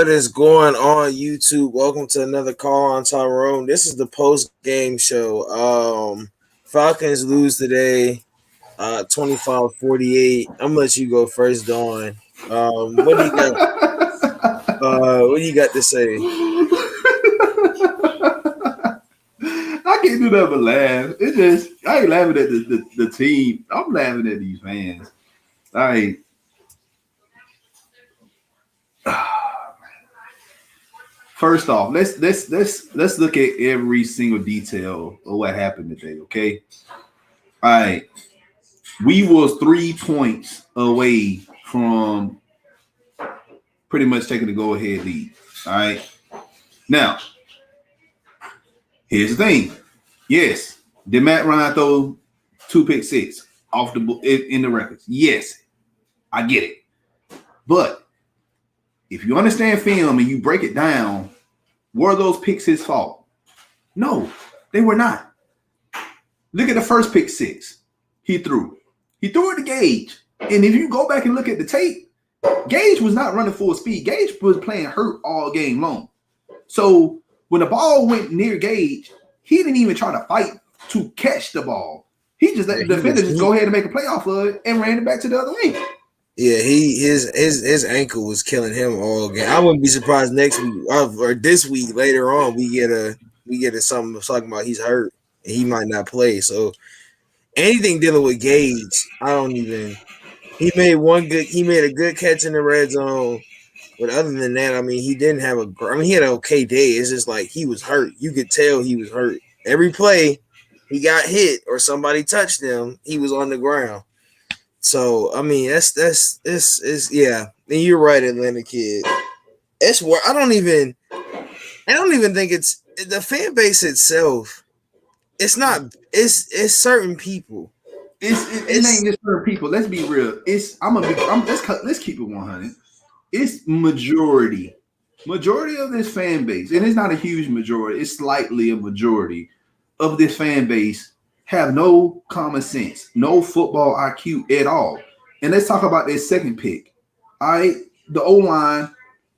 What is going on, YouTube? Welcome to another call on Tyrone. This is the post-game show. Falcons lose today, 25-48. I'm gonna let you go first, Dawn. What do you got? What do you got to say? I can't do that but laugh. It's just I ain't laughing at the team. I'm laughing at these fans. First off, let's look at every single detail of what happened today. Okay. All right. We was 3 points away from pretty much taking the go-ahead lead. All right. Now, here's the thing. Yes, did Matt Ryan throw 2 pick six off the in the records? Yes, I get it. But if you understand film and you break it down, were those picks his fault? No, they were not. Look at the first pick six he threw. He threw it to Gage. And if you go back and look at the tape, Gage was not running full speed. Gage was playing hurt all game long. So when the ball went near Gage, he didn't even try to fight to catch the ball. He just let the defender just go ahead and make a play off of it and ran it back to the other wing. Yeah, his ankle was killing him all game. I wouldn't be surprised next week or this week later on we get a something talking about he's hurt and he might not play. So anything dealing with Gage, I don't even. He made a good catch in the red zone, but other than that, I mean, he didn't have he had an okay day. It's just like he was hurt. You could tell he was hurt. Every play, he got hit or somebody touched him, he was on the ground. So I mean, it's yeah. And you're right, Atlanta kid. It's where I don't even think it's the fan base itself. It's not. It's certain people. It ain't just certain people. Let's be real. Let's keep it 100. It's majority of this fan base, and it's not a huge majority. It's slightly a majority of this fan base have no common sense, no football IQ at all. And let's talk about their second pick. All right, the O-line,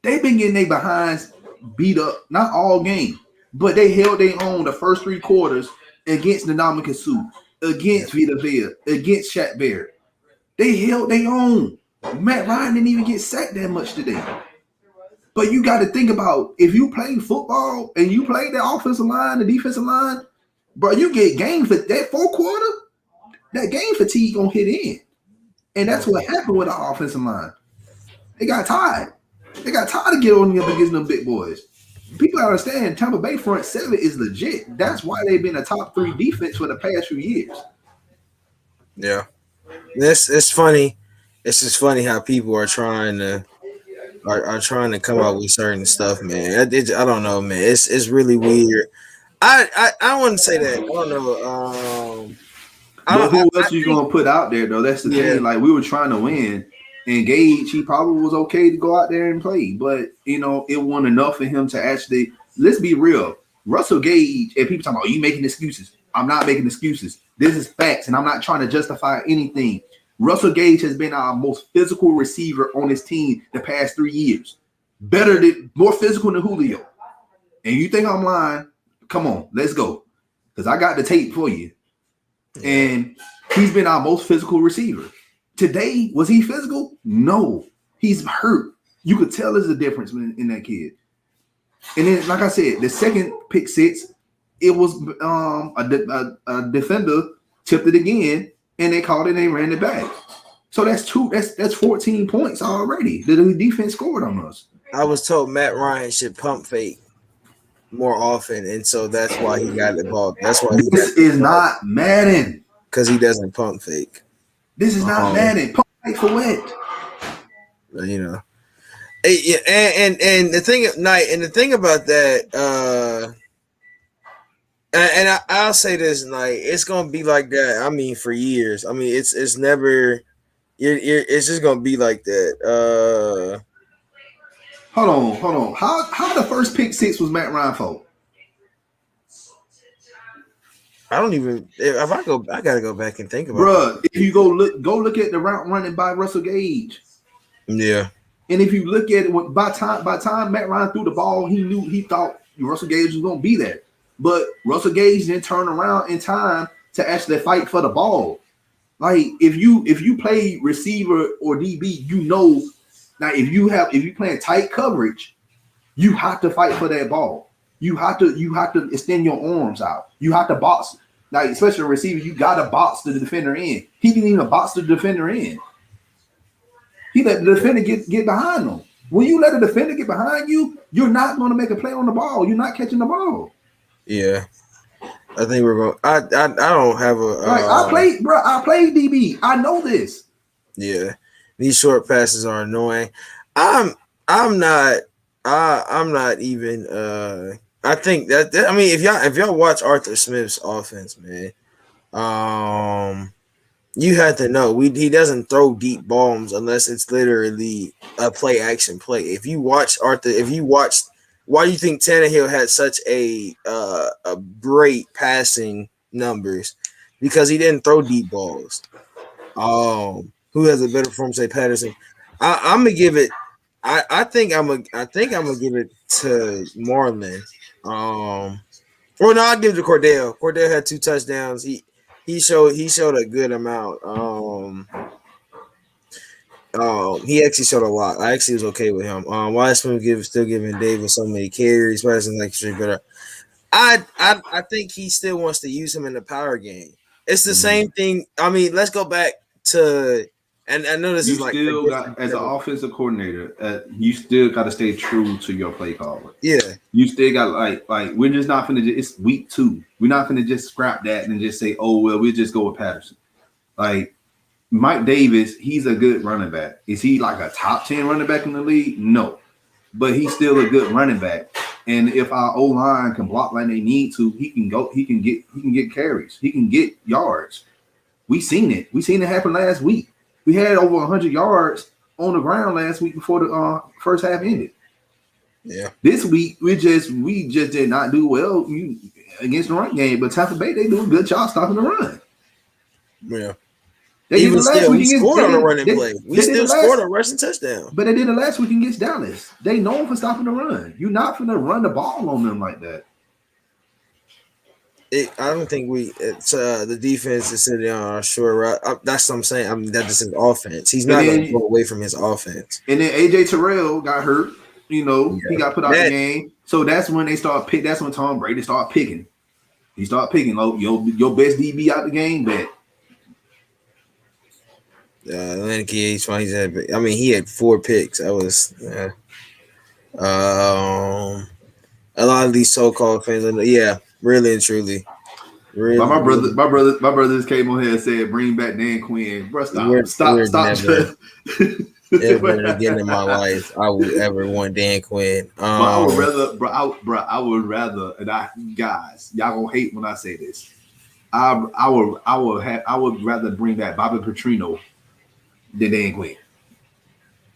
they've been getting their behinds beat up, not all game, but they held their own the first 3 quarters against Ndamukong Suh, against Vita Vea, against Shaq Barrett. They held their own. Matt Ryan didn't even get sacked that much today. But you got to think about if you play football and you play the offensive line, the defensive line, bro, you get game for that 4 quarter, that game fatigue gonna hit in. And that's what happened with the offensive line. They got tired. They got tired of getting up against them big boys. People understand Tampa Bay front 7 is legit. That's why they've been a top 3 defense for the past few years. Yeah. It's funny. It's just funny how people are trying to come out with certain stuff, man. I don't know, man. It's really weird. I wouldn't say that. I don't know. But who else are you gonna put out there though? That's the thing. Like we were trying to win, and Gage, he probably was okay to go out there and play, but it wasn't enough for him to actually. Let's be real. Russell Gage, and people talking about, you making excuses. I'm not making excuses. This is facts, and I'm not trying to justify anything. Russell Gage has been our most physical receiver on his team the past 3 years. More physical than Julio. And you think I'm lying? Come on, let's go. Because I got the tape for you. And he's been our most physical receiver. Today, was he physical? No. He's hurt. You could tell there's a difference in that kid. And then, like I said, the second pick six, it was a defender tipped it again, and they called it and they ran it back. So that's 14 points already. The defense scored on us. I was told Matt Ryan should pump fake more often, and so that's why he got the ball. That's why this is not Madden. Because he doesn't pump fake. This is not Madden. Pump fake for what? And the thing about that, and I'll say this, like, it's gonna be like that. I mean, for years. I mean, it's never. It's just gonna be like that. Hold on. How the first pick six was Matt Ryan fault? I don't even. If I gotta go back and think about it. Bruh, if you go look at the route running by Russell Gage. Yeah. And if you look at it, by time Matt Ryan threw the ball, he thought Russell Gage was going to be there. But Russell Gage didn't turn around in time to actually fight for the ball. Like if you play receiver or DB, now if you playing tight coverage, you have to fight for that ball. You have to extend your arms out. You have to box. Like especially a receiver, you gotta box the defender in. He didn't even box the defender in. He let the defender get behind him. When you let a defender get behind you, you're not going to make a play on the ball. You're not catching the ball. Yeah. I think we're going. I don't have a. I played DB. I know this. Yeah, these short passes are annoying. I'm not. I'm not even. I think that I mean, if y'all watch Arthur Smith's offense, man, you have to know he doesn't throw deep bombs unless it's literally a play action play. If you watch Arthur, why do you think Tannehill had such a great passing numbers? Because he didn't throw deep balls. Who has a better form? Say Patterson. I'm gonna give it. I think I'm gonna give it to Marlon. Or no, I'll give it to Cordell. Cordell had 2 touchdowns. He showed a good amount. He actually showed a lot. I actually was okay with him. Wiseman still giving Davis so many carries, passing like straight better. I think he still wants to use him in the power game. It's the same thing. I mean, let's go back to, and I know this is like still got as an offensive coordinator, you still got to stay true to your play call. Yeah, you still got like we're just not gonna. It's week 2. We're not gonna just scrap that and just say, oh well, we'll just go with Patterson. Like Mike Davis, he's a good running back. Is he like a top 10 running back in the league? No, but he's still a good running back. And if our O-line can block like they need to, he can get carries. He can get yards. We seen it. We seen it happen last week. We had over 100 yards on the ground last week before the first half ended. Yeah. This week we just did not do well against the run game, but Tampa Bay, they do a good job stopping the run. Yeah. Even still, we scored on a running play. We still scored a rushing touchdown. But they did it last week against Dallas. They known for stopping the run. You're not going to run the ball on them like that. I don't think it's the defense is sitting on our short route. That's what I'm saying. I mean, that is his offense. He's not going to go away from his offense. And then AJ Terrell got hurt. He got put out the game. So that's when they start pick. That's when Tom Brady started picking. He started picking your best DB out the game, bet. He's fine. He had 4 picks. That was a lot of these so-called fans. Yeah, really and truly. Really, my brother just came on here and said, "Bring back Dan Quinn." Bro, stop. Never again in my life I would ever want Dan Quinn. I would rather, and guys, y'all gonna hate when I say this. I would rather bring back Bobby Petrino than Dan Quinn.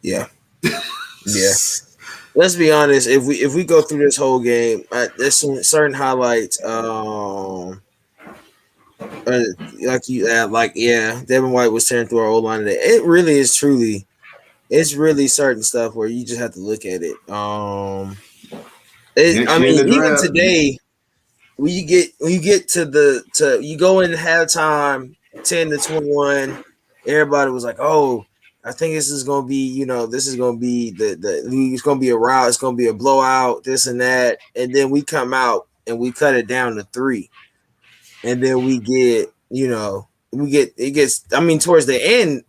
Yeah. Yeah. Let's be honest. If we go through this whole game, there's some certain highlights. Devin White was tearing through our old line today. It really is truly, it's really certain stuff where you just have to look at it. Even today, when you get to you go in halftime 10-21, everybody was like, "Oh, I think this is gonna be, this is gonna be it's gonna be a rout, it's gonna be a blowout, this and that." And then we come out and we cut it down to 3. And then we get, towards the end,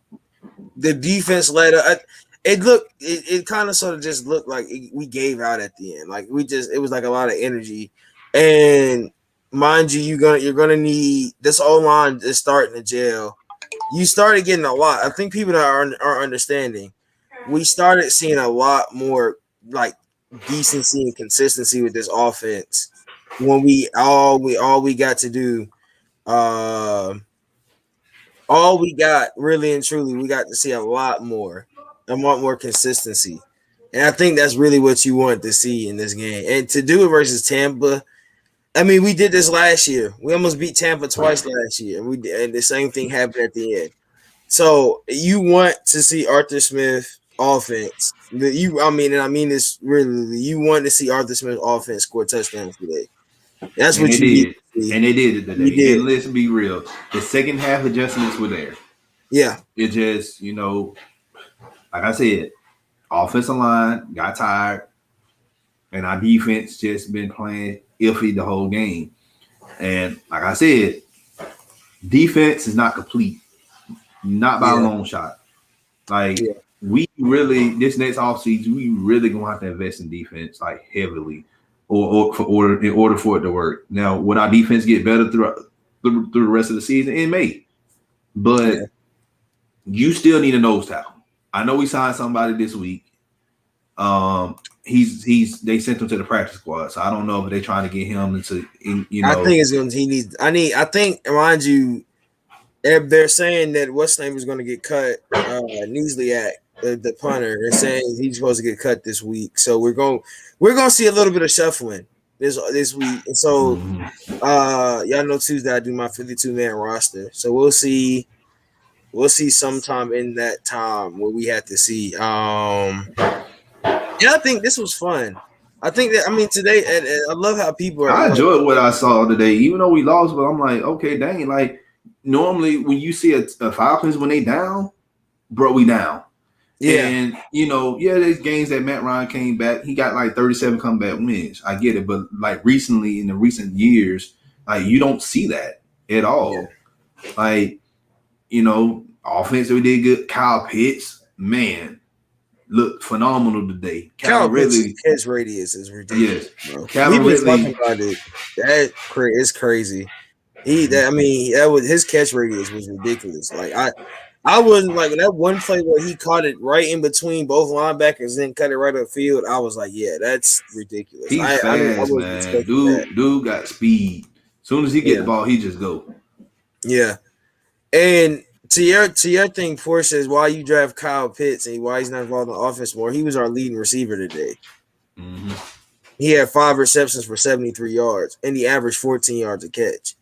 the defense led up. It kind of sort of just looked like we gave out at the end. Like it was like a lot of energy. And mind you, you're gonna need this O-line is starting to gel. You started getting a lot. I think people are understanding. We started seeing a lot more like decency and consistency with this offense. When we got to do, all we got really and truly, we got to see a lot more consistency, and I think that's really what you want to see in this game. And to do it versus Tampa, I mean, we did this last year. We almost beat Tampa twice last year, and the same thing happened at the end. So you want to see Arthur Smith offense. I mean this really. You want to see Arthur Smith's offense score touchdowns today. That's And what they you need did. to see. And they did it You today. did. And let's be real. The second half adjustments were there. Yeah. It just, like I said, offensive line got tired, and our defense just been playing iffy the whole game. And like I said, defense is not complete, not by a long shot. Like we really this next offseason, we really gonna have to invest in defense like heavily, in order for it to work. Now, would our defense get better through the rest of the season? It may, but you still need a nose tackle. I know we signed somebody this week. They sent him to the practice squad, so I don't know if they're trying to get him into. I think it's going. He needs. I think, mind you, they're saying that what's name is going to get cut. Neasley the punter. They're saying he's supposed to get cut this week, so we're going to see a little bit of shuffling this week. And so, y'all know Tuesday I do my 52-man roster, so we'll see. We'll see sometime in that time where we have to see. Yeah, I think this was fun. I think that today, and I love how people are. I enjoyed what I saw today, even though we lost. But I'm like, okay, dang, like normally when you see a Falcons when they down, bro, we down. Yeah. And there's games that Matt Ryan came back. He got like 37 comeback wins. I get it, but like recently in the recent years, like you don't see that at all. Yeah. Like, offensively did good. Kyle Pitts, man, looked phenomenal today. Kyle really catch radius is ridiculous. Yes, we been talking about it. That is crazy. His catch radius was ridiculous. Like I wasn't like that one play where he caught it right in between both linebackers and then cut it right up field. I was like, yeah, that's ridiculous. He's fast, man. Dude got speed. As soon as he get the ball, he just go. Yeah, and to your thing, Porsche says why you draft Kyle Pitts and why he's not involved in the offense more. He was our leading receiver today. Mm-hmm. He had 5 receptions for 73 yards, and he averaged 14 yards a catch.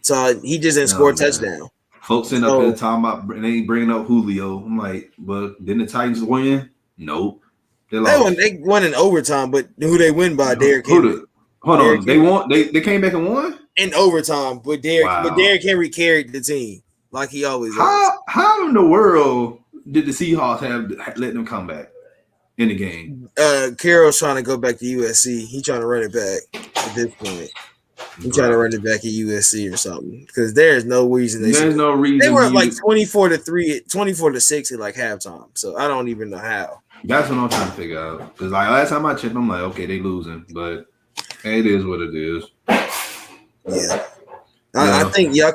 So he just didn't score a touchdown. Folks end up here talking about they ain't bringing up Julio. I'm like, but didn't the Titans win? Nope. They won in overtime, but who they win by? Derrick Henry. Hold on, they won. They came back and won in overtime, but Derrick Henry carried the team like he always does. How in the world did the Seahawks let them come back in the game? Carroll's trying to go back to USC. He's trying to run it back at this point. He's trying to run it back at USC or something because there's no reason no reason they were like 24-3, 24-6 at like halftime. So I don't even know how. That's what I'm trying to figure out. Because like last time I checked, I'm like, okay, they losing, but it is what it is. Yeah, I think you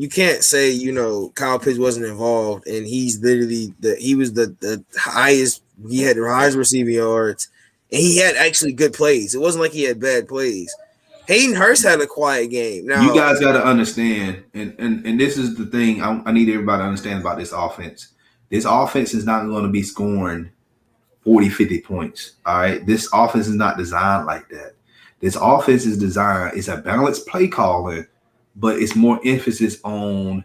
can't say Kyle Pitts wasn't involved and he's literally he was the highest. He had the highest receiving yards and he had actually good plays. It wasn't like he had bad plays. Hayden Hurst had a quiet game. Now you guys got to understand, and this is the thing I need everybody to understand about this offense. This offense is not going to be scoring 40, 50 points. All right. This offense is not designed like that. This offense is designed, it's a balanced play calling, but it's more emphasis on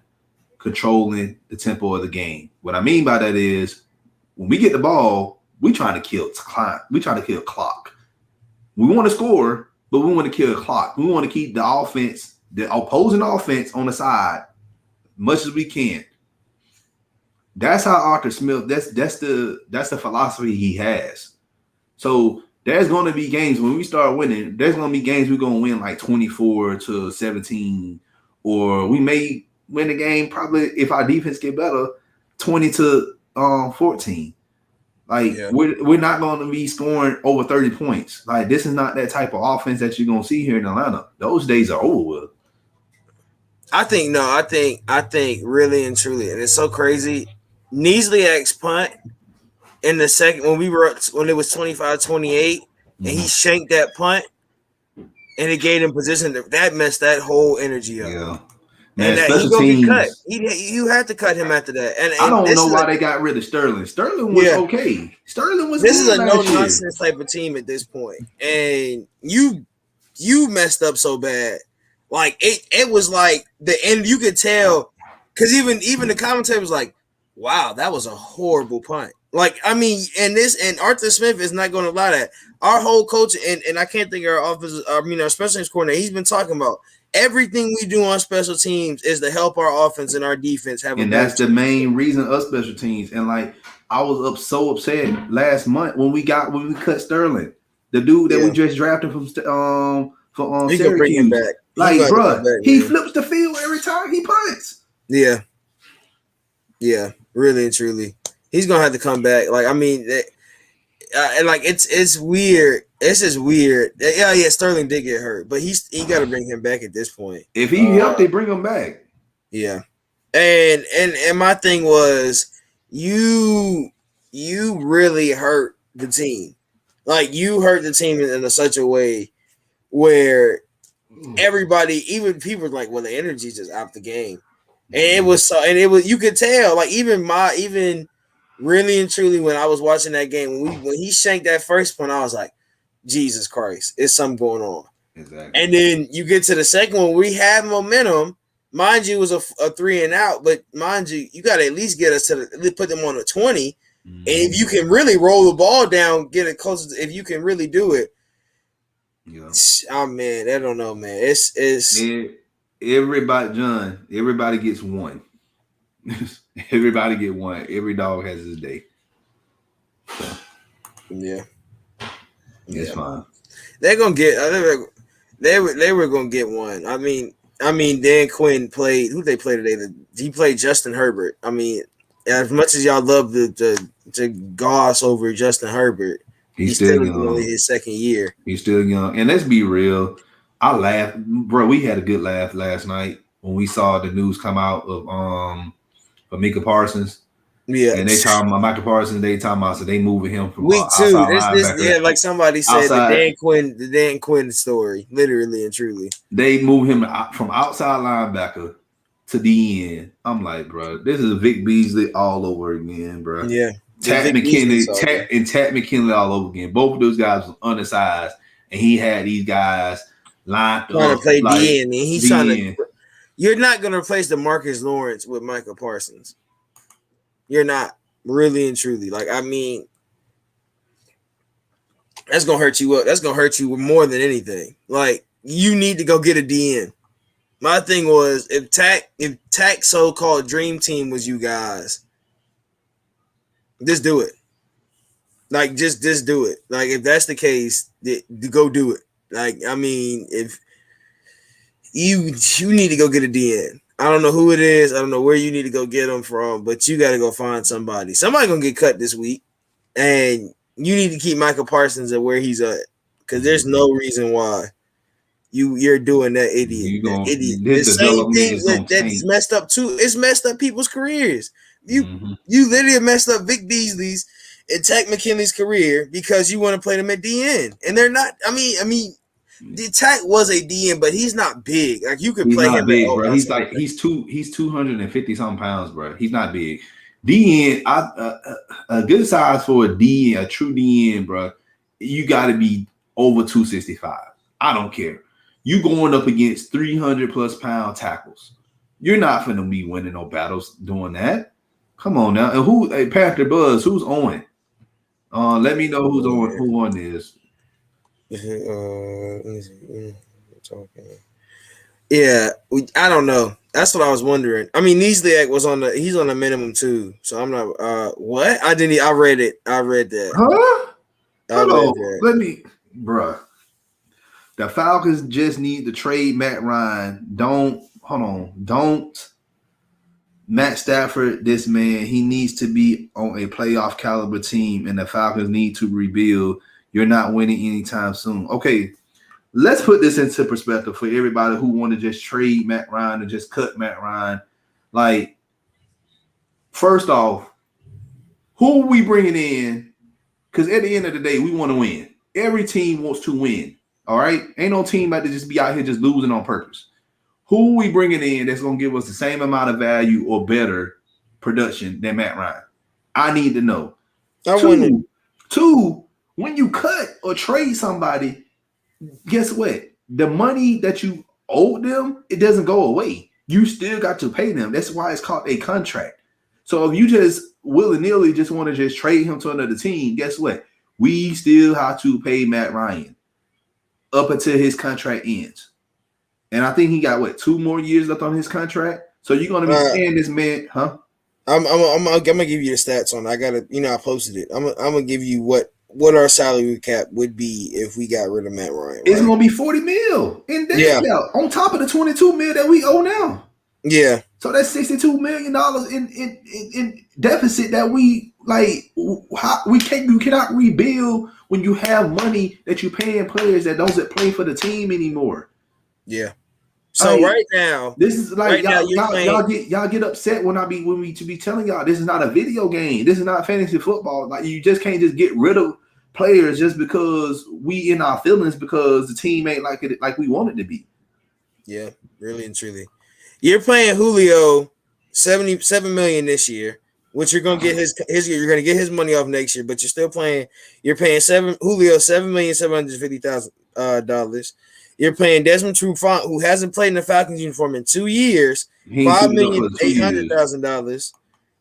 controlling the tempo of the game. What I mean by that is when we get the ball, we trying to kill clock. We trying to kill clock. We want to score, but we want to kill the clock. We want to keep the offense, the opposing offense on the side much as we can. That's how Arthur Smith, that's the philosophy he has. So there's going to be games when we start winning, there's going to be games we're going to win like 24-17, or we may win the game probably if our defense get better, 20-14. We're not going to be scoring over 30 points. Like this is not that type of offense that you're going to see here in Atlanta. Those days are over with. I think really and truly, and it's so crazy. Neasley's punt in the second when it was 25-28 and he shanked that punt and it gave him position that messed that whole energy up. Yeah. Man, and he's gonna get cut. You had to cut him after that. And I don't know why they got rid of Sterling. Sterling was okay. Sterling was. This is a no nonsense type of team at this point, and you messed up so bad. Like it was like the end. You could tell because even the commentator was like, "Wow, that was a horrible punt." Like, I mean, and Arthur Smith is not going to lie that our whole coach and I can't think of our office. I mean, our special teams coordinator. He's been talking about everything we do on special teams is to help our offense and our defense have and that's the main reason of special teams. And like I was so upset last month when we cut Sterling, the dude that we just drafted from Syracuse. Bring him back. Like, bro, he flips the field every time he punts. Yeah, really and truly, he's gonna have to come back. Like, I mean, and like it's weird. It's just weird. Yeah, Sterling did get hurt, but he got to bring him back at this point. If he helped, they bring him back. Yeah, and my thing was you really hurt the team. Like, you hurt the team in such a way where everybody, even people, were like, well, the energy's just out the game, and it was you could tell. Like, even really and truly, when I was watching that game, when he shanked that first one, I was like, Jesus Christ, it's something going on. Exactly. And then you get to the second one, we had momentum. Mind you, it was a 3 and out, but mind you, you got to at least get us to put them on a 20. Mm-hmm. And if you can really roll the ball down, get it closer. If you can really do it, oh man, I don't know, man. It's everybody gets one. Everybody get one. Every dog has his day. Yeah. It's fine. They're gonna get. They were gonna get one. I mean, Dan Quinn played. Who they play today? He played Justin Herbert. I mean, as much as y'all love to goss over Justin Herbert, he's still only his second year. He's still young, and let's be real. I laughed, bro. We had a good laugh last night when we saw the news come out of Micah Parsons. Yeah, and they talking about Micah Parsons. They talking about they moving him from week 2. Like somebody said, the Dan Quinn story, literally and truly. They move him from outside linebacker to the end. I'm like, bro, this is Vic Beasley all over again, bro. Yeah, Tat McKinley all over again. Both of those guys was undersized, and he had these guys lined up trying to play DN, and he's trying to. You're not going to replace DeMarcus Lawrence with Micah Parsons. You're not, really and truly. Like, I mean, that's gonna hurt you up. That's gonna hurt you more than anything. Like, you need to go get a DN. My thing was, if Tack so-called dream team was you guys, just do it. Like, just do it. Like, if that's the case, go do it. Like, I mean, if you need to go get a DN. I don't know who it is. I don't know where you need to go get them from, but you got to go find somebody. Somebody going to get cut this week, and you need to keep Micah Parsons at where he's at, because there's no reason why you're doing that idiot. The same thing that's messed up too. It's messed up people's careers. You literally messed up Vic Beasley's and Tat McKinley's career because you want to play them at DN, and they're not. I mean. The Tack was a DN, but he's not big. Like, you could play him big, bro. He's 250 something pounds, bro. He's not big. DN, a good size for a DN, a true DN, bro. You got to be over 265. I don't care. You going up against 300 plus pound tackles. You're not finna be winning no battles doing that. Come on now. And Panther Buzz? Who's on? Let me know who's on. Who on this? Yeah, I don't know. That's what I was wondering. I mean, Niesliak was he's on a minimum too, so I'm not. What? I read it. I read that. Huh? Let me, bruh. The Falcons just need to trade Matt Ryan. Don't Matt Stafford, this man, he needs to be on a playoff caliber team, and the Falcons need to rebuild. You're not winning anytime soon. Okay, let's put this into perspective for everybody who want to just trade Matt Ryan and just cut Matt Ryan. Like, first off, who are we bringing in? Because at the end of the day, we want to win. Every team wants to win, all right? Ain't no team about to just be out here just losing on purpose. Who are we bringing in that's going to give us the same amount of value or better production than Matt Ryan? I need to know. Two, when you cut or trade somebody, guess what? The money that you owe them, it doesn't go away. You still got to pay them. That's why it's called a contract. So if you just willy-nilly just want to just trade him to another team, guess what? We still have to pay Matt Ryan up until his contract ends. And I think he got 2 more years left on his contract. So you're gonna be paying this man, huh? I'm gonna give you the stats on it. I gotta, I posted it. I'm gonna give you what our salary cap would be if we got rid of Matt Ryan. Right? It's gonna be $40 million in dead cap on top of the $22 million that we owe now. Yeah. So that's $62 million in deficit that we like. You cannot rebuild when you have money that you paying players that don't play for the team anymore. Yeah. So right now, this is like y'all get upset when we to be telling y'all this is not a video game. This is not fantasy football. Like you just can't just get rid of players just because we in our feelings because the team ain't like it like we want it to be. Yeah, really and truly. You're paying Julio $77 million this year, which you're gonna get you're gonna get his money off next year, but you're paying Julio $7,750,000. You're paying Desmond Trufant, who hasn't played in the Falcons uniform in 2 years, $5,800,000.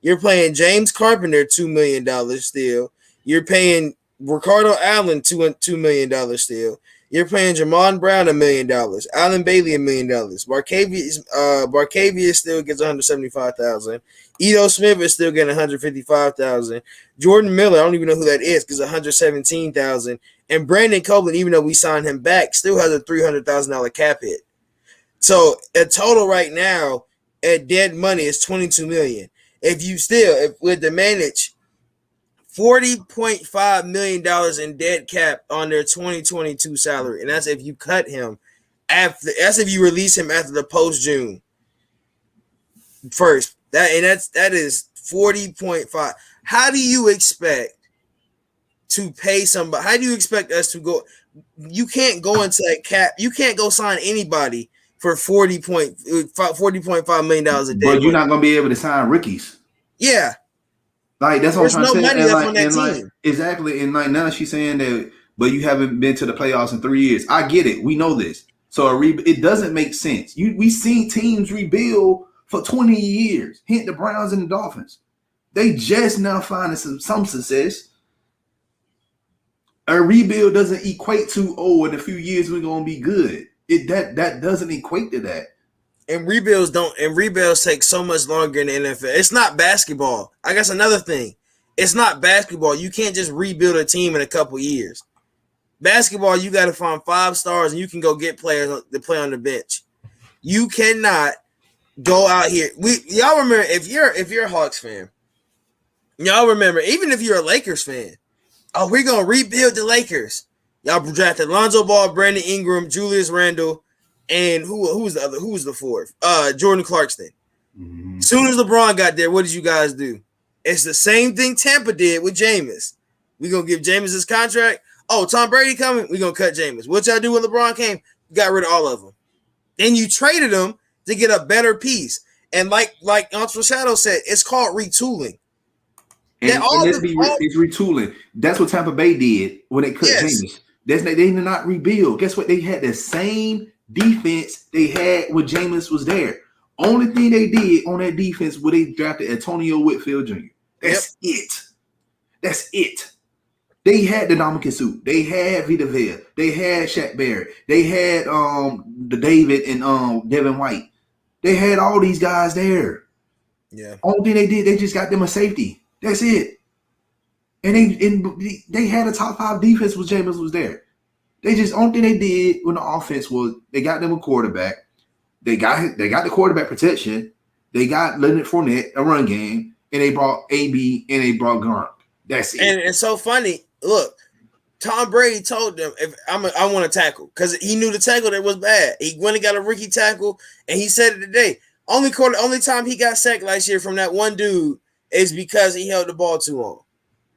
You're paying James Carpenter $2 million still. You're paying Ricardo Allen $2 million still. You're paying Jamon Brown $1 million, Allen Bailey $1 million, Barcavius still gets $175,000. Ito Smith is still getting $155,000. Jordan Miller, I don't even know who that is, gets $117,000. And Brandon Copeland, even though we signed him back, still has a $300,000 cap hit. So a total right now at dead money is $22 million. If with the manage $40.5 million in dead cap on their 2022 salary, and that's if you cut him that's if you release him after the post-June first. That is 40.5. How do you expect to pay somebody? How do you expect us to go? You can't go into that cap. You can't go sign anybody for $40.5 million a day. But you're not gonna be able to sign rookies. Yeah. Like that's what I'm trying to say. There's no money left on that team. Exactly. And like now she's saying that, but you haven't been to the playoffs in 3 years. I get it. We know this. So it doesn't make sense. We seen teams rebuild for 20 years. Hint the Browns and the Dolphins. They just now finding some success. A rebuild doesn't equate to in a few years we're gonna be good. That doesn't equate to that. And rebuilds take so much longer in the NFL. It's not basketball. I guess another thing. It's not basketball. You can't just rebuild a team in a couple years. Basketball, you got to find 5 stars and you can go get players to play on the bench. You cannot go out here. Y'all remember if you're a Hawks fan, y'all remember even if you're a Lakers fan, we're gonna rebuild the Lakers. Y'all drafted Lonzo Ball, Brandon Ingram, Julius Randle. And who was the other? Who was the fourth? Jordan Clarkson. Mm-hmm. Soon as LeBron got there, what did you guys do? It's the same thing Tampa did with Jameis. We're going to give Jameis his contract. Oh, Tom Brady coming? We're going to cut Jameis. What y'all do when LeBron came? You got rid of all of them. Then you traded them to get a better piece. And like Uncle Shadow said, it's called retooling. It's retooling. That's what Tampa Bay did when they cut Jameis. They did not rebuild. Guess what? They had the same defense they had when Jameis was there. Only thing they did on that defense was they drafted Antonio Whitfield Jr. That's it. That's it. They had the Ndamukong Suh. They had Vita Vea. They had Shaq Barrett. They had the David and Devin White. They had all these guys there. Yeah. Only thing they did, they just got them a safety. That's it. And they had a top 5 defense when Jameis was there. Only thing they did when the offense was they got them a quarterback. They got the quarterback protection. They got Leonard Fournette, a run game, and they brought AB and they brought Gronk. That's it. And it's so funny. Look, Tom Brady told them I want to tackle because he knew the tackle that was bad. He went and got a rookie tackle, and he said it today. Only time he got sacked last year from that one dude is because he held the ball too long.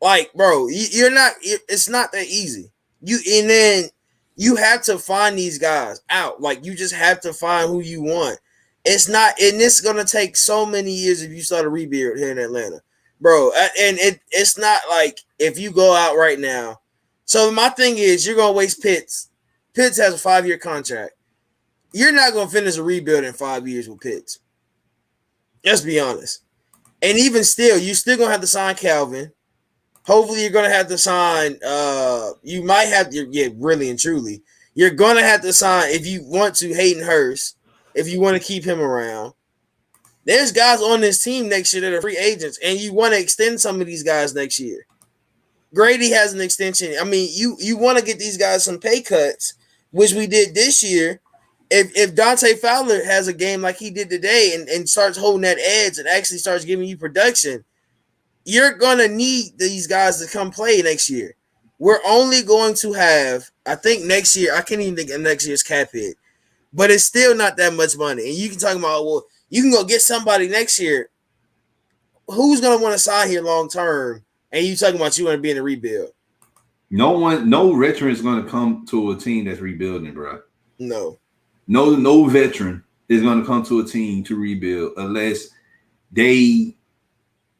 Like, bro, it's not that easy. You have to find these guys out. Like, you just have to find who you want. It's not, and this is going to take so many years if you start a rebuild here in Atlanta. Bro, and it's not like if you go out right now. So my thing is, you're going to waste Pitts. Pitts has a 5-year contract. You're not going to finish a rebuild in 5 years with Pitts. Let's be honest. And even still, you're still gonna have to sign Calvin. Hopefully, you're gonna have to sign. You might have to, yeah, really and truly, you're gonna have to sign if you want to Hayden Hurst. If you want to keep him around, there's guys on this team next year that are free agents, and you want to extend some of these guys next year. Grady has an extension. I mean, you want to get these guys some pay cuts, which we did this year. If Dante Fowler has a game like he did today and starts holding that edge and actually starts giving you production, you're going to need these guys to come play next year. We're only going to have, I think next year, I can't even think of next year's cap hit, but it's still not that much money. And you can talk about, well, you can go get somebody next year. Who's going to want to sign here long term? And you talking about you want to be in a rebuild? No veteran is going to come to a team that's rebuilding, bro. No veteran is going to come to a team to rebuild unless they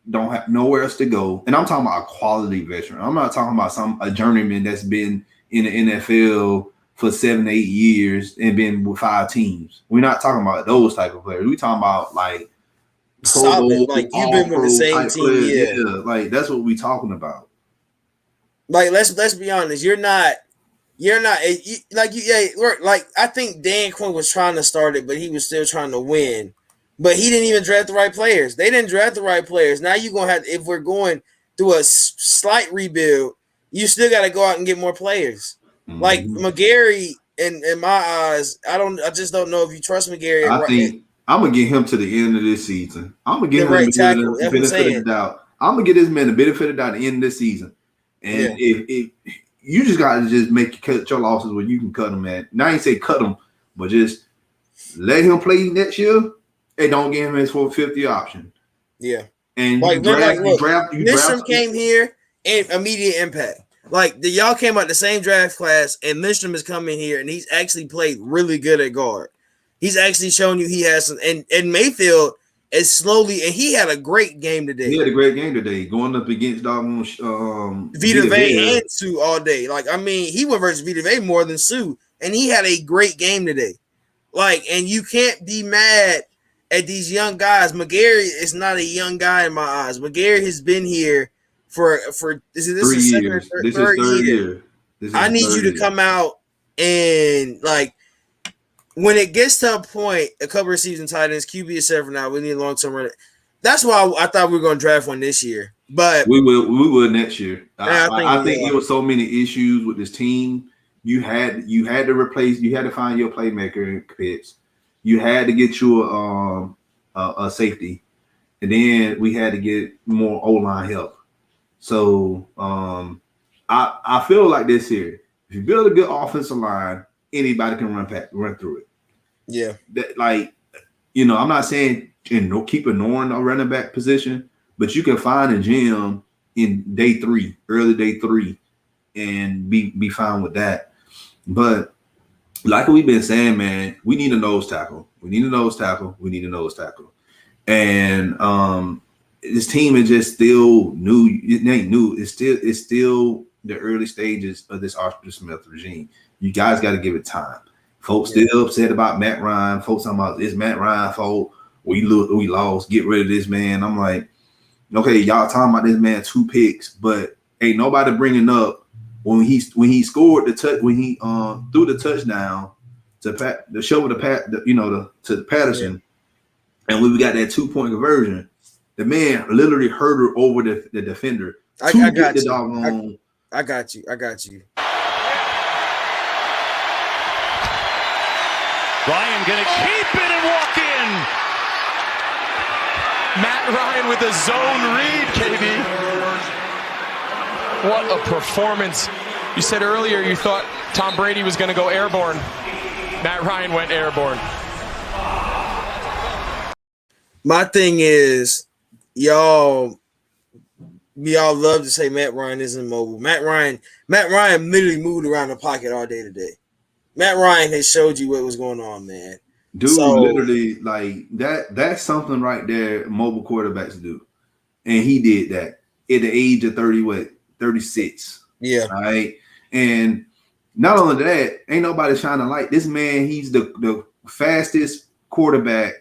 don't have nowhere else to go. And I'm talking about a quality veteran. I'm not talking about a journeyman that's been in the NFL for 7-8 years and been with 5 teams. We're not talking about those type of players. We're talking about like solid, like you've been with the same team. Yeah, like that's what we're talking about. Like let's be honest, you're not like I think Dan Quinn was trying to start it, but he was still trying to win. But he didn't even draft the right players. They didn't draft the right players. Now you're gonna have, if we're going through a slight rebuild, you still got to go out and get more players. Mm-hmm. Like McGarry, in my eyes, I just don't know if you trust McGarry. I think I'm gonna get him to the end of this season. I'm gonna give him the benefit of the doubt. I'm gonna get this man the benefit of the doubt at the end of this season. And if you just got to just cut your losses where you can cut them at. Now I ain't say cut them, but just let him play next year and don't give him his 450 option. Yeah. And like, Lindstrom came here and immediate impact. Like y'all came out the same draft class, and Lindstrom is coming here, and he's actually played really good at guard. He's actually shown you he has some, and Mayfield is slowly, and he had a great game today. He had a great game today, going up against Vita Vea and Sue all day. Like, I mean, he went versus Vita Vea more than Sue, and he had a great game today. Like, and you can't be mad at these young guys. McGarry is not a young guy in my eyes. McGarry has been here for this is 3 years. This is third year. I need you to come out and like. When it gets to a point, a couple of season tight ends, QB is set for now. We need a long-term runner. That's why I thought we were going to draft one this year. But we will next year. I think it was so many issues with this team. You had to replace. You had to find your playmaker in Pitts. You had to get you a safety, and then we had to get more O-line help. So I feel like this here. If you build a good offensive line, anybody can run through it. Yeah. That, like, I'm not saying keep ignoring a running back position, but you can find a gem in early day 3, and be fine with that. But like we've been saying, man, we need a nose tackle. And this team is just still new. It ain't new. It's still the early stages of this Arthur Smith regime. You guys got to give it time. Folks still upset about Matt Ryan. Folks talking about it's Matt Ryan's fault. We lost. Get rid of this man. I'm like, okay, y'all talking about this man 2 picks, but ain't nobody bringing up when he scored the touch, when he threw the touchdown to to Patterson, and when we got that 2-point conversion, the man literally hurdled over the defender. I got you. Ryan gonna keep it and walk in. Matt Ryan with a zone read, KB. What a performance. You said earlier you thought Tom Brady was going to go airborne. Matt Ryan went airborne. My thing is, y'all love to say Matt Ryan isn't mobile. Matt Ryan literally moved around the pocket all day today. Matt Ryan has showed you what was going on, man. Dude, literally, like that's something right there mobile quarterbacks do. And he did that at the age of 36. Yeah. Right. And not only that, ain't nobody shining light. This man, he's the fastest quarterback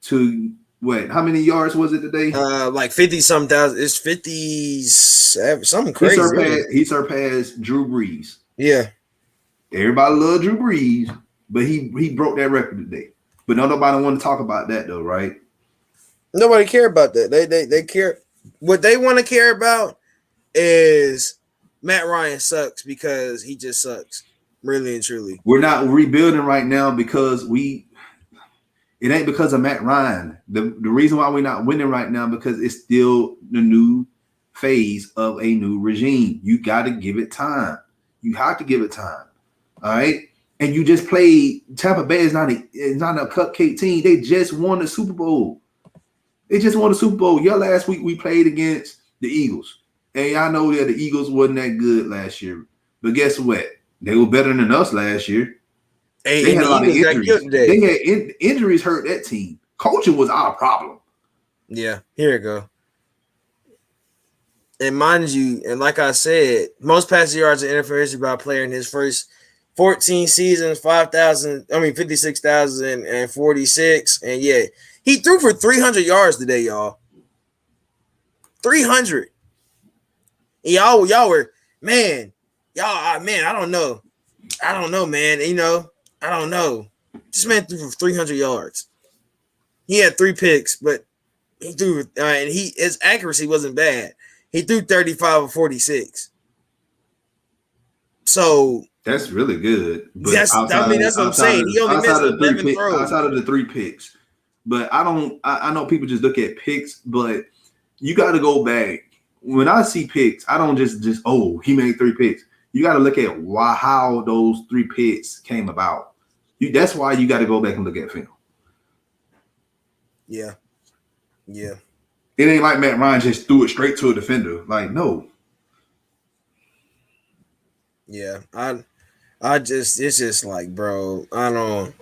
to What? How many yards was it today? Like 50-something thousand. It's 57, something crazy. He surpassed Drew Brees. Yeah. Everybody loved Drew Brees, but he broke that record today. But nobody want to talk about that though, right? Nobody care about that. They care. What they want to care about is Matt Ryan sucks because he just sucks, really and truly. We're not rebuilding right now because it ain't because of Matt Ryan. The reason why we're not winning right now because it's still the new phase of a new regime. You got to give it time. You have to give it time. All right. And you just played. Tampa Bay is not a cupcake team. They just won the Super Bowl. Yeah, last week we played against the Eagles. And y'all know that the Eagles wasn't that good last year. But guess what? They were better than us last year. They had a lot of injuries. They had injuries hurt that team. Coaching was our problem. Yeah, here we go. And mind you, and like I said, most passing yards in NFL history by a player in his first 14 seasons, 56,046. And yeah, he threw for 300 yards today, y'all. 300. Y'all were, man, I don't know. Man. I don't know. This man threw for 300 yards. He had 3 picks, but he threw, and his accuracy wasn't bad. He threw 35 of 46. So that's really good. But that's what I'm saying. He only missed 11 throws. Outside of the 3 picks. But I know people just look at picks, but you got to go back. When I see picks, I don't just he made 3 picks. You got to look at how those 3 picks came about. That's why you got to go back and look at film. Yeah. It ain't like Matt Ryan just threw it straight to a defender. Like, no. Yeah. It's just like, bro, I don't.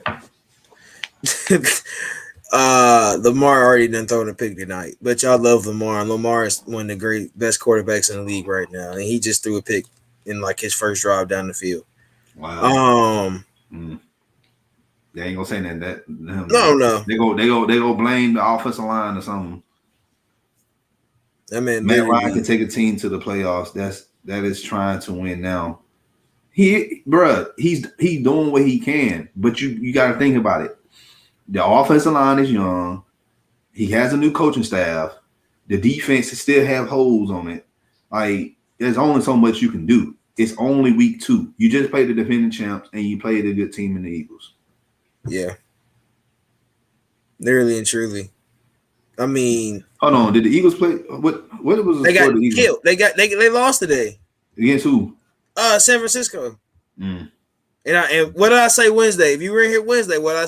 Lamar already done thrown a pick tonight, but y'all love Lamar. And Lamar is one of the best quarterbacks in the league right now, and he just threw a pick in like his first drive down the field. Wow. They ain't gonna say that. No. They go blame the offensive line or something. I mean, Matt Ryan can take a team to the playoffs. That is trying to win now. He's doing what he can, but you got to think about it. The offensive line is young. He has a new coaching staff. The defense still have holes on it. Like, there's only so much you can do. It's only week 2. You just played the defending champs and you played a good team in the Eagles. Yeah. Literally and truly. I mean, hold on. Did the Eagles play? What was the they score? Got killed. They lost today. Against who? San Francisco. And what did I say Wednesday? If you were in here Wednesday, what did I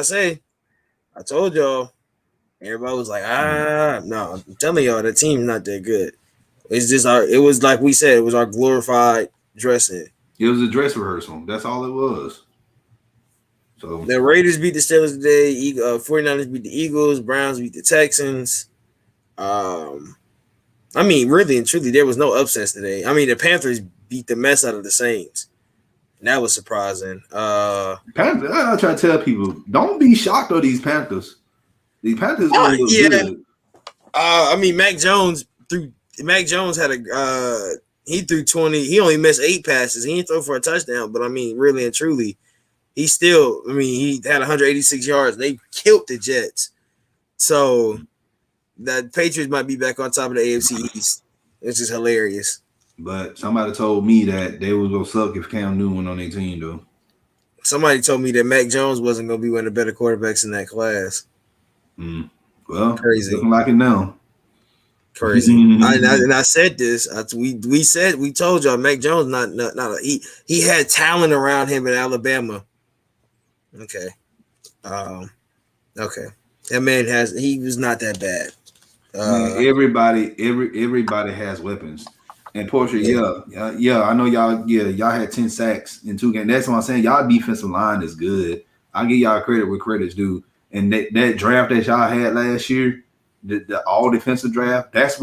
say? I told y'all. Everybody was like, no. I'm telling y'all, the team's not that good. It's just it was like we said, it was our glorified dressing. It was a dress rehearsal. That's all it was. So the Raiders beat the Steelers today. 49ers beat the Eagles. Browns beat the Texans. I mean, really and truly, there was no upsets today. I mean, the Panthers beat the mess out of the Saints. And that was surprising. Panthers, I try to tell people, don't be shocked on these Panthers. These Panthers are good. I mean, Mac Jones had he threw 20. He only missed 8 passes. He didn't throw for a touchdown, but I mean, really and truly, he had 186 yards. They killed the Jets. So the Patriots might be back on top of the AFC East, which is hilarious. But somebody told me that they was gonna suck if Cam Newton went on their team, though. Somebody told me that Mac Jones wasn't gonna be one of the better quarterbacks in that class. Well, crazy. Looking like it now. Crazy. And I said this. We told y'all Mac Jones not he had talent around him in Alabama. Okay. Okay. That man he was not that bad. Everybody has weapons. And Portia, yeah, I know y'all had 10 sacks in 2 games. That's what I'm saying. Y'all defensive line is good. I give y'all credit where credit's due. And that draft that y'all had last year, the all defensive draft, that's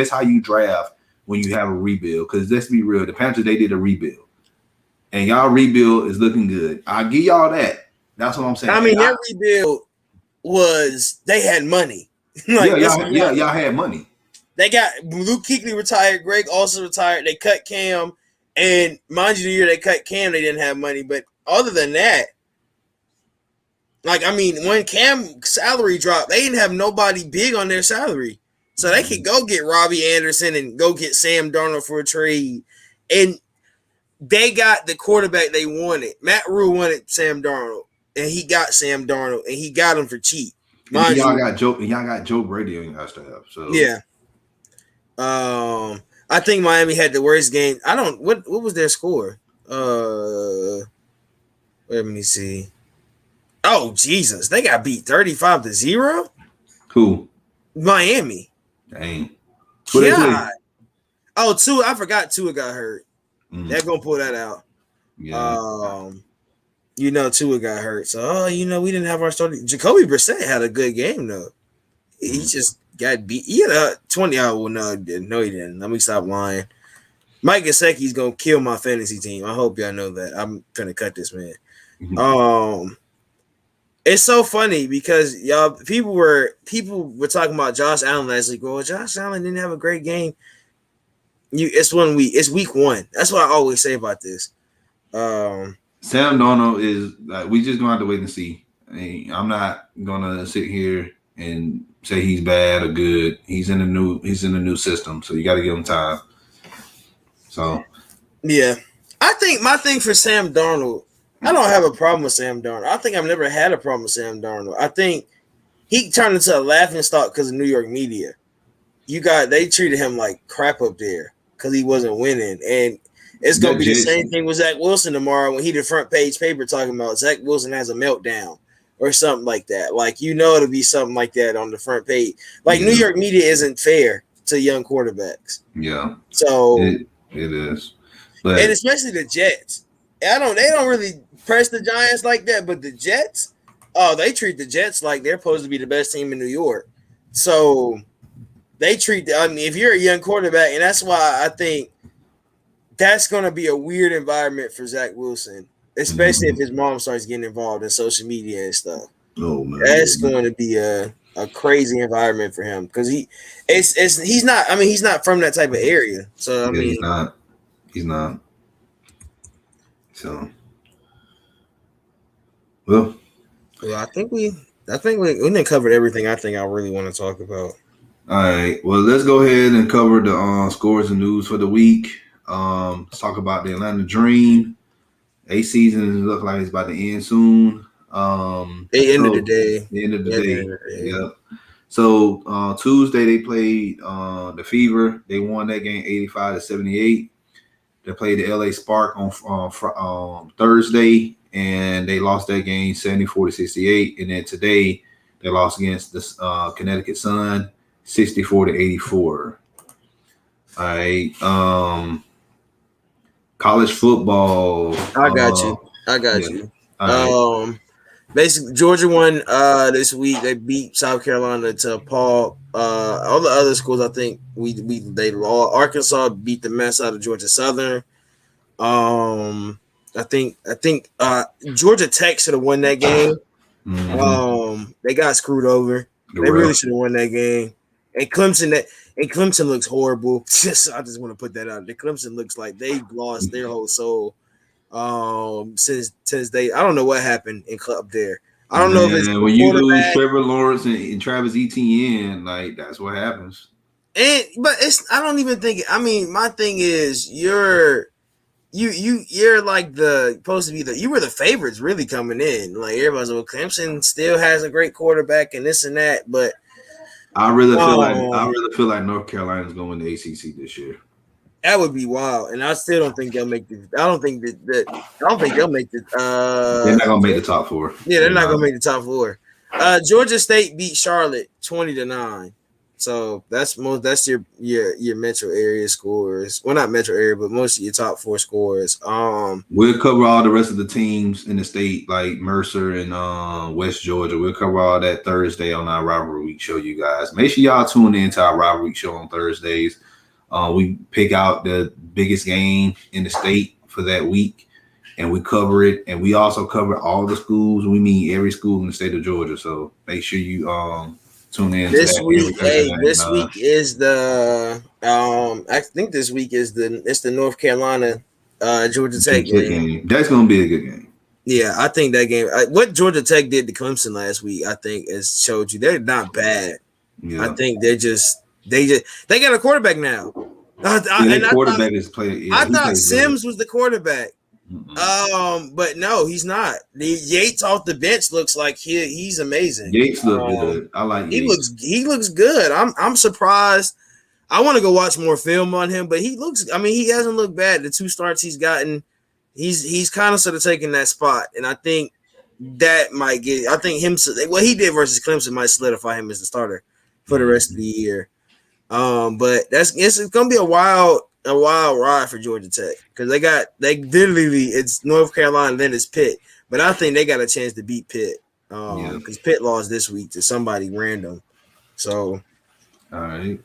how you draft when you have a rebuild. Because let's be real, the Panthers, they did a rebuild. And y'all rebuild is looking good. I give y'all that. That's what I'm saying. I mean, that rebuild was they had money. Y'all had money. They got Luke Kuechly retired, Greg also retired. They cut Cam, and mind you, the year they cut Cam, they didn't have money. But other than that, when Cam's salary dropped, they didn't have nobody big on their salary. So they could go get Robbie Anderson and go get Sam Darnold for a trade. And they got the quarterback they wanted. Matt Rule wanted Sam Darnold, and he got Sam Darnold, and he got him for cheap. Y'all got Joe Brady on your staff. So yeah. I think Miami had the worst game. What was their score? Let me see. Oh, Jesus. They got beat 35-0? Who? Miami. Dang. God. Oh, Tua. I forgot Tua got hurt. They're going to pull that out. Yeah. Tua got hurt. So, we didn't have our starting. Jacoby Brissett had a good game, though. He just got beat. He had 20. Oh, well, no, he didn't. No, he didn't. Let me stop lying. Mike Gesicki's going to kill my fantasy team. I hope y'all know that. I'm going to cut this man. It's so funny because people were talking about Josh Allen last week. Well, Josh Allen didn't have a great game. It's week 1. That's what I always say about this. Sam Darnold is we just gonna have to wait and see. I'm not gonna sit here and say he's bad or good. He's in a new system, so you got to give him time. So yeah, I think my thing for Sam Darnold. I don't have a problem with Sam Darnold. I think I've never had a problem with Sam Darnold. I think he turned into a laughingstock because of New York media. They treated him like crap up there because he wasn't winning. And it's going to be the same thing with Zach Wilson tomorrow when he the front page paper talking about Zach Wilson has a meltdown or something like that. It'll be something like that on the front page. New York media isn't fair to young quarterbacks. Yeah. So it is. But, and especially the Jets. They don't really press the Giants like that, but the Jets, they treat the Jets like they're supposed to be the best team in New York. So they treat if you're a young quarterback, and that's why I think that's going to be a weird environment for Zach Wilson, especially if his mom starts getting involved in social media and stuff. Oh man, that's going to be a crazy environment for him because he's not from that type of area. So he's not. So, well, I think we didn't cover everything. I think I really want to talk about. All right. Well, let's go ahead and cover the scores and news for the week. Let's talk about the Atlanta Dream. Season looks like it's about to end soon. The end of the day. Yep. So Tuesday they played the Fever. They won that game 85-78. They played the LA Spark on Thursday, and they lost that game 74-68. And then today they lost against the Connecticut Sun 64-84. All right. College football. I got you. Right. Basically, Georgia won this week. They beat South Carolina to Paul. All the other schools, I think they lost. Arkansas beat the mess out of Georgia Southern. I think Georgia Tech should have won that game. Mm-hmm. They got screwed over. They really should have won that game. And Clemson looks horrible. I just want to put that out. The Clemson looks like they lost their whole soul. Since they, I don't know what happened in club there. I don't know if it's when you lose Trevor Lawrence and Travis Etienne, that's what happens. But I don't even think. I mean, my thing is you're like supposed to be you were the favorites really coming in. Like everybody's like, well, Clemson still has a great quarterback and this and that, but I really feel like North Carolina's going to win the ACC this year. That would be wild, and I still don't think they'll make the. I don't think they'll make the. They're not gonna make the top 4. Yeah, they're not gonna make the top 4. Georgia State beat Charlotte 20-9, so that's your metro area scores. Well, not metro area, but most of your top 4 scores. We'll cover all the rest of the teams in the state, like Mercer and West Georgia. We'll cover all that Thursday on our Rivalry Week show. You guys, make sure y'all tune in to our Rivalry Week show on Thursdays. We pick out the biggest game in the state for that week, and we cover it, and we also cover all the schools. We meet every school in the state of Georgia, so make sure you tune in to This that every week, Thursday night. this week is the I think this week is the North Carolina Georgia Tech game. That's gonna be a good game. Yeah, I think that game. What Georgia Tech did to Clemson last week, I think, has showed you they're not bad. Yeah. I think they got a quarterback now. Quarterback is playing. I thought Sims was the quarterback. Mm-hmm. But no, he's not. Yates off the bench looks like he's amazing. Yates look good. I like Yates. He looks good. I'm surprised. I want to go watch more film on him, but he hasn't looked bad. The 2 starts he's gotten, he's kind of sort of taking that spot, and I think that might get. I think what he did versus Clemson might solidify him as the starter for the rest of the year. But it's gonna be a wild ride for Georgia Tech because they literally it's North Carolina, then it's Pitt. But I think they got a chance to beat Pitt because Pitt lost this week to somebody random. So, all right.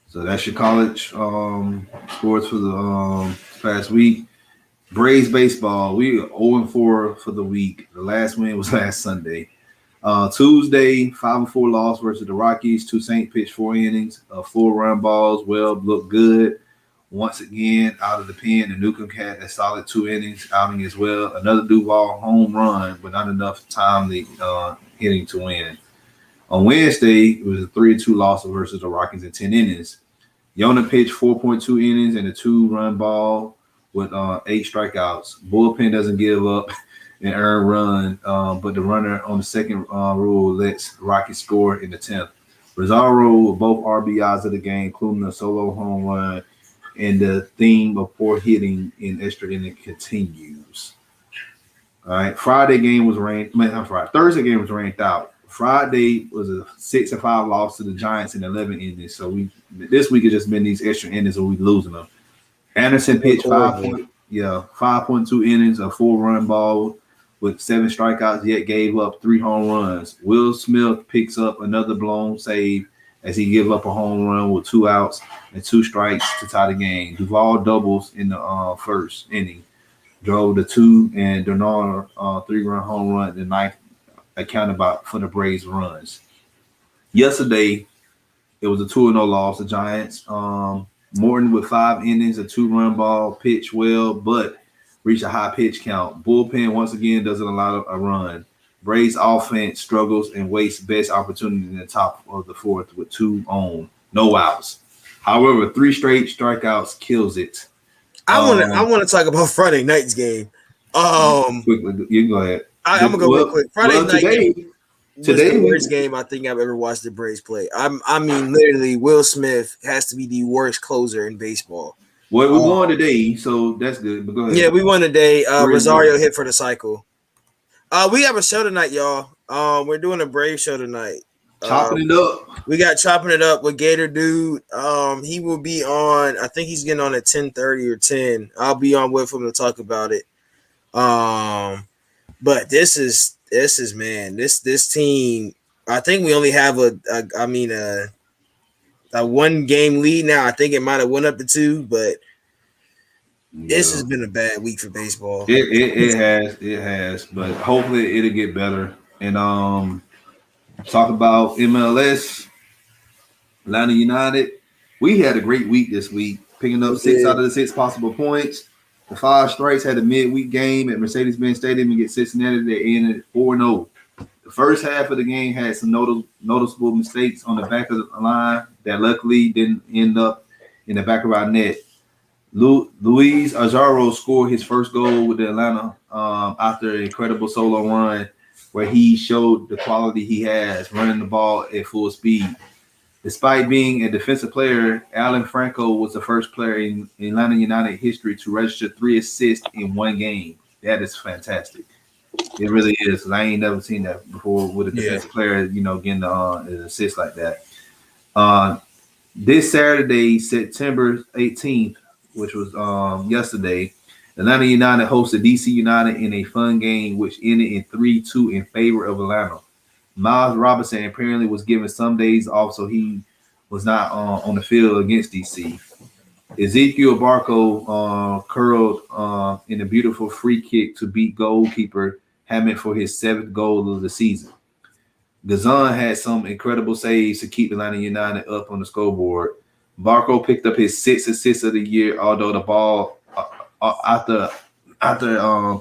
So that's your college sports for the past week. Braves baseball. We are 0-4 for the week. The last win was last Sunday. Tuesday, 5-4 loss versus the Rockies. Toussaint pitched 4 innings, 4 run balls. Webb looked good once again out of the pen. The Newcomb had a solid 2 innings outing as well. Another Duval home run, but not enough timely hitting to win. On Wednesday, it was a 3-2 loss versus the Rockies in 10 innings. Yona pitched 4.2 innings and a 2-run ball with 8 strikeouts. Bullpen doesn't give up and earn run, but the runner on the second rule lets Rockies score in the 10th. Rosario with both RBIs of the game, including a solo home run, and the theme of poor hitting in extra inning continues. All right, Thursday game was rained out. Friday was a 6-5 loss to the Giants in 11 innings. So this week has just been these extra innings, and we losing them. Anderson pitched 5.2 innings, a 4-run ball with 7 strikeouts, yet gave up 3 home runs. Will Smith picks up another blown save as he gave up a home run with 2 outs and 2 strikes to tie the game. Duval doubles in the first inning, drove the 2 and Donald 3-run home run in the 9th. Accounted for the Braves runs. Yesterday, it was a 2-0 loss. The Giants, Morton with 5 innings, a 2-run ball, pitched well, but reached a high pitch count. Bullpen once again doesn't allow a run. Braves offense struggles and wastes best opportunity in the top of the 4th with 2 on, no outs. However, 3 straight strikeouts kills it. I want to talk about Friday night's game. Quickly, you can go ahead. I'm gonna go real quick. Friday night game was the worst game I think I've ever watched the Braves play. I mean, literally, Will Smith has to be the worst closer in baseball. Well, we won today, so that's good. But go ahead. Yeah, we won today. Rosario hit for the cycle. We have a show tonight, y'all. We're doing a Brave show tonight. Chopping it up. We got Chopping It Up with Gator Dude. He will be on. I think he's getting on at 10:30 or 10. I'll be on with him to talk about it. But this is man, this team. I think we only have a 1-game lead now. I think it might have went up to 2, but this has been a bad week for baseball. It has, but hopefully it'll get better. And talk about MLS, Atlanta United. We had a great week this week, picking up 6 out of the 6 possible points. The 5 strikes had a midweek game at Mercedes-Benz Stadium against Cincinnati. They ended 4-0. The first half of the game had some noticeable mistakes on the back of the line that luckily didn't end up in the back of our net. Luis Ajaro scored his first goal with the Atlanta after an incredible solo run where he showed the quality he has running the ball at full speed. Despite being a defensive player, Alan Franco was the first player in Atlanta United history to register 3 assists in 1 game. That is fantastic. It really is. I ain't never seen that before with a defensive player, getting an assist like that. This Saturday, September 18th, which was yesterday, Atlanta United hosted DC United in a fun game, which ended in 3-2 in favor of Atlanta. Miles Robinson apparently was given some days off, so he was not on the field against DC. Ezekiel Barco curled in a beautiful free kick to beat goalkeeper Hammond for his 7th goal of the season. Gazan had some incredible saves to keep Atlanta United up on the scoreboard. Barco picked up his 6th assist of the year, although the ball after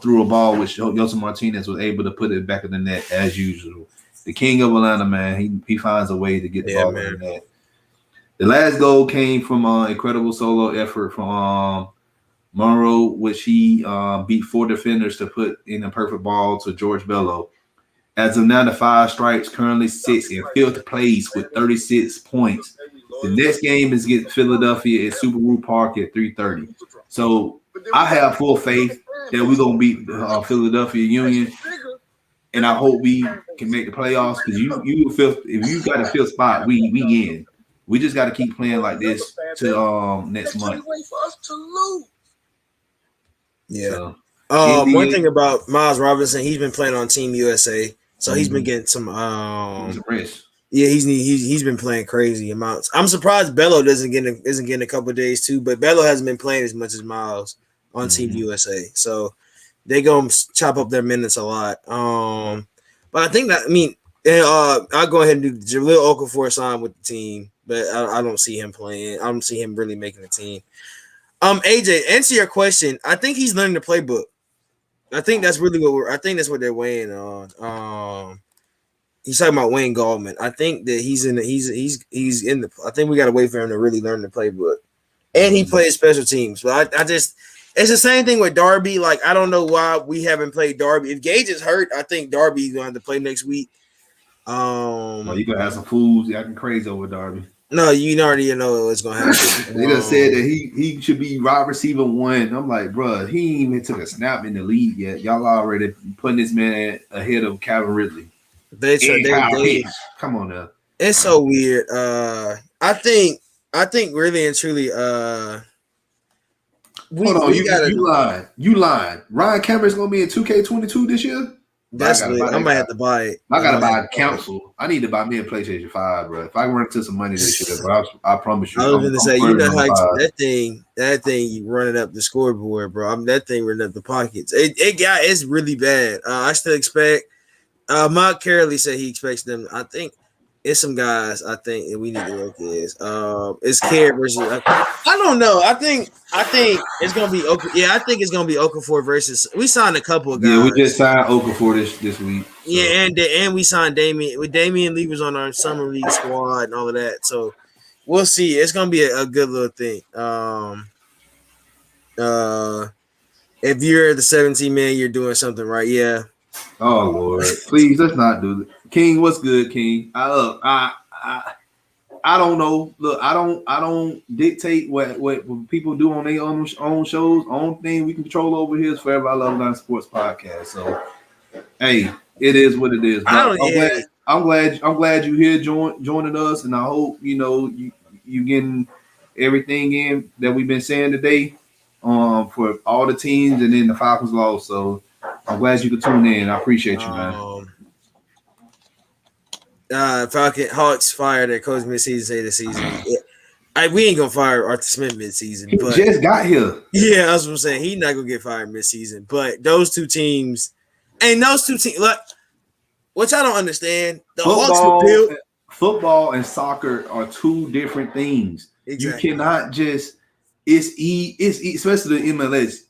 threw a ball which Jose Martinez was able to put it back in the net as usual. The king of Atlanta, man, he finds a way to get the ball in the net. The last goal came from an incredible solo effort from Monroe, which he beat 4 defenders to put in a perfect ball to George Bello. As of now, the Five Stripes currently sits in 5th place with 36 points. The next game is against Philadelphia at Subaru Park at 3:30. So I have full faith that we're going to beat the Philadelphia Union, and I hope we can make the playoffs because if you got a 5th spot, we in. We just got to keep playing like this to next month. Yeah. So, one thing about Miles Robinson, he's been playing on Team USA, so he's been getting some rest. Yeah, he's been playing crazy amounts. I'm surprised Bello isn't getting a couple of days too, but Bello hasn't been playing as much as Miles on Team USA, so they gonna chop up their minutes a lot. But I think that I'll go ahead and do Jaleel Okafor sign with the team, but I don't see him playing. I don't see him really making the team. AJ, answer your question. I think he's learning the playbook. I think that's really that's what they're weighing on. He's talking about Wayne Gallman. I think that he's in the. I think we got to wait for him to really learn the playbook, and he plays special teams. But it's the same thing with Darby. Like I don't know why we haven't played Darby. If Gage is hurt, I think Darby's going to have to play next week. Well, you gonna have some fools acting crazy over Darby. No, you already know what's gonna happen. They just said that he should be wide receiver 1. I'm like, bro, he ain't even took a snap in the league yet. Y'all already putting this man ahead of Calvin Ridley. They come on now. It's so weird. I think really and truly. Hold on, you lied. Ryan Cameron's gonna be in 2K22 this year. I might have to buy it. I gotta buy a console. I need to buy me a PlayStation 5, bro. If I run into some money this year, bro, I promise you. I was gonna say, that thing you running up the scoreboard, bro. That thing running up the pockets. It's really bad. I still expect. Mark Carey said he expects them. I think it's some guys. I think we need to look at it's Carey versus. I don't know. I think it's gonna be Okafor. Yeah, I think it's gonna be Okafor versus. We signed a couple of guys. Yeah, we just signed Okafor this week. So. Yeah, and we signed Damian. With Damian Lee was on our summer league squad and all of that. So we'll see. It's gonna be a good little thing. If you're the 17 man, you're doing something right. Yeah. Oh Lord, please let's not do that. King, what's good, King? I don't know. Look, I don't dictate what people do on their own shows. Only thing we can control over here is Forever I Love Atlanta Sports Podcast. So, hey, it is what it is. I'm glad you're here joining us, and I hope you getting everything in that we've been saying today. For all the teams, and then the Falcons lost. So. I'm glad you could tune in. I appreciate you, man. Falcon Hawks fired their coach mid-season. The season. We ain't gonna fire Arthur Smith mid-season. He just got here. Yeah, that's what I'm saying. He's not gonna get fired mid-season. But those two teams, look, which I don't understand. The Hawks were built. Football and soccer are two different things. Exactly. You cannot just. It's especially the MLS.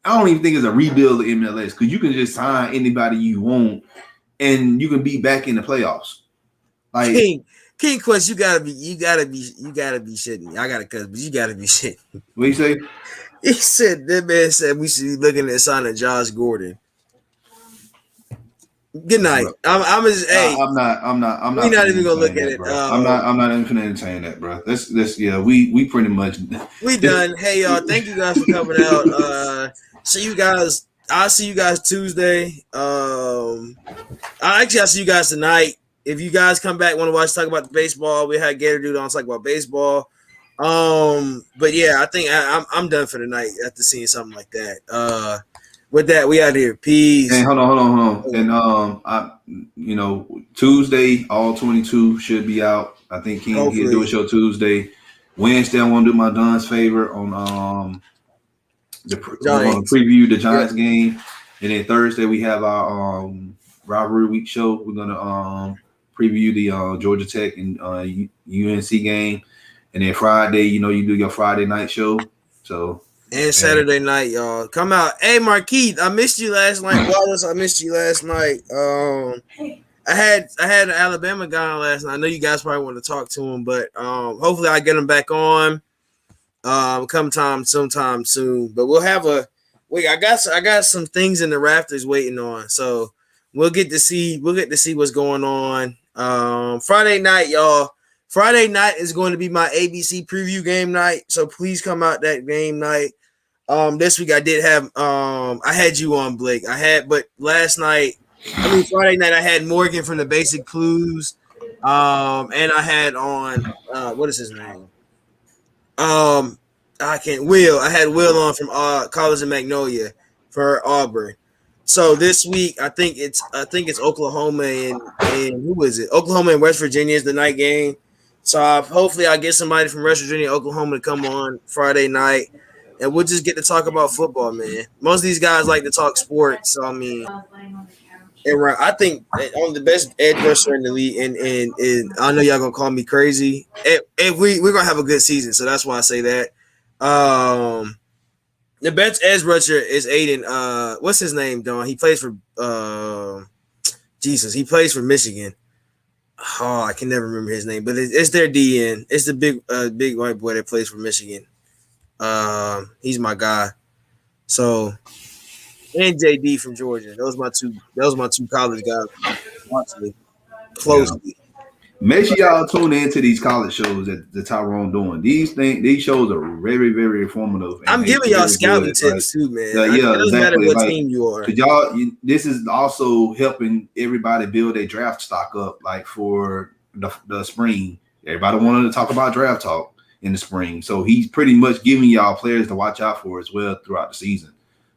I don't even think it's a rebuild of MLS because you can just sign anybody you want and you can be back in the playoffs. Like King Quest, you gotta be shitting. I gotta cuss, but you gotta be shitting. What you say? He said that man said we should be looking at signing Josh Gordon. Good night. I'm not. We're not even gonna look at it. I'm not even gonna entertain that, bro. This we pretty much we done. Hey y'all, thank you guys for coming out. See you guys. I'll see you guys Tuesday. I'll see you guys tonight. If you guys come back, want to watch talk about the baseball, we had Gator Dude on talk about baseball. But yeah, I think I'm done for the night after seeing something like that. With that, we out here. Peace. Hey, hold on. And Tuesday, all 22 should be out. I think King will do a show Tuesday. Wednesday, I want to do my Don's favor on we're going to Giants. preview the Giants game, and then Thursday we have our rivalry week show. We're going to preview the Georgia Tech and UNC game, and then Friday, you do your Friday night show. So and Saturday night, y'all come out. Hey, Marquise, I missed you last night. Wallace, I missed you last night. I had an Alabama guy on last night. I know you guys probably want to talk to him, but hopefully I get him back on. Sometime soon. But we'll have I got some things in the rafters waiting on. So we'll get to see what's going on. Friday night, y'all. Friday night is going to be my ABC preview game night. So please come out that game night. This week I did have I had you on, Blake. But last night, Friday night I had Morgan from the Basic Clues. And I had on what is his name? I had Will on from College of Magnolia for Auburn. So this week I think it's Oklahoma and who is it? Oklahoma and West Virginia is the night game. So hopefully I get somebody from West Virginia, Oklahoma to come on Friday night, and we'll just get to talk about football, man. Most of these guys like to talk sports. So and I think I'm the best edge rusher in the league, and I know y'all gonna call me crazy. We're gonna have a good season, so that's why I say that. The best edge rusher is Aiden. What's his name, Don? He plays for He plays for Michigan. Oh, I can never remember his name, but it's their DN. It's the big white boy that plays for Michigan. He's my guy. So, and JD from Georgia. Those my two college guys. Watching closely. Yeah. Make sure y'all tune into these college shows that the Tyrone doing. These shows are very, very informative. I'm giving y'all scouting tips too, man. It doesn't matter what team you are. This is also helping everybody build a draft stock up. Like for the spring, everybody wanted to talk about draft talk in the spring, so he's pretty much giving y'all players to watch out for as well throughout the season.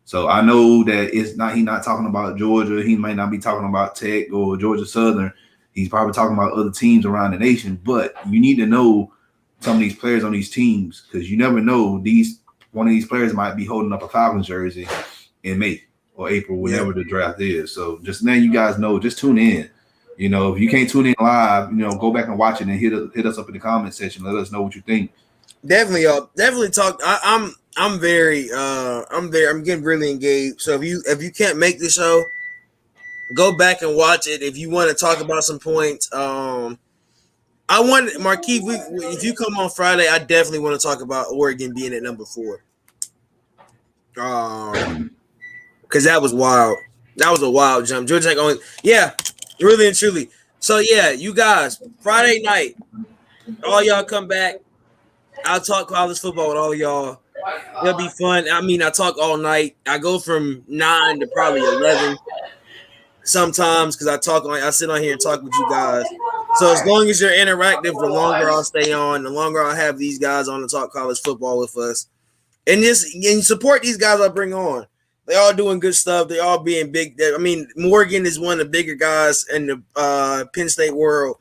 So I know that he's not talking about Georgia. He might not be talking about Tech or Georgia Southern. He's probably talking about other teams around the nation, but you need to know some of these players on these teams because you never know. One of these players might be holding up a Falcons jersey in May or April, whenever the draft is. So just now you guys know, just tune in. If you can't tune in live, go back and watch it and hit us up in the comment section. Let us know what you think. Definitely, y'all. Definitely talk. I'm getting really engaged. So if you can't make the show, go back and watch it. If you want to talk about some points, I want Marquis. If you come on Friday, I definitely want to talk about Oregon being at number 4. Because that was wild. That was a wild jump. Georgia Tech only, really and truly. So you guys, Friday night, all y'all come back. I'll talk college football with all of y'all. It'll be fun. I talk all night. I go from 9 to probably 11. Sometimes because I sit on here and talk with you guys. So as long as you're interactive, the longer I'll stay on, the longer I'll have these guys on to talk college football with us. And support these guys I bring on. They all doing good stuff. They all being big. Morgan is one of the bigger guys in the Penn State world.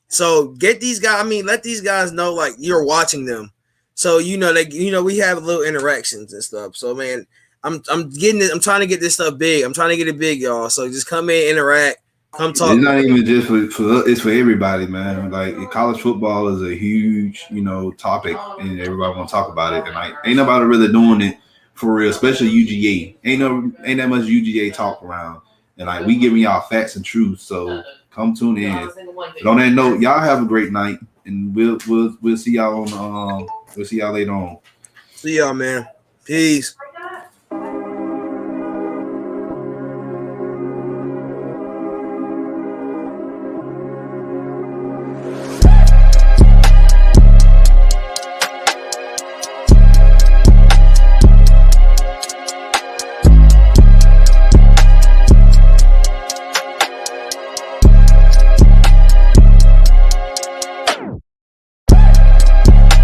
So get these guys. Let these guys know like you're watching them. So we have little interactions and stuff. So man, I'm getting it. I'm trying to get this stuff big. I'm trying to get it big, y'all. So just come in, interact, come talk. It's not even just for it's for everybody, man. Like college football is a huge, topic, and everybody want to talk about it. And ain't nobody really doing it for real, especially UGA. Ain't that much UGA talk around. And we giving y'all facts and truth. So come tune in. But on that note, y'all have a great night, and we'll see y'all on we'll see y'all later on. See y'all, man. Peace.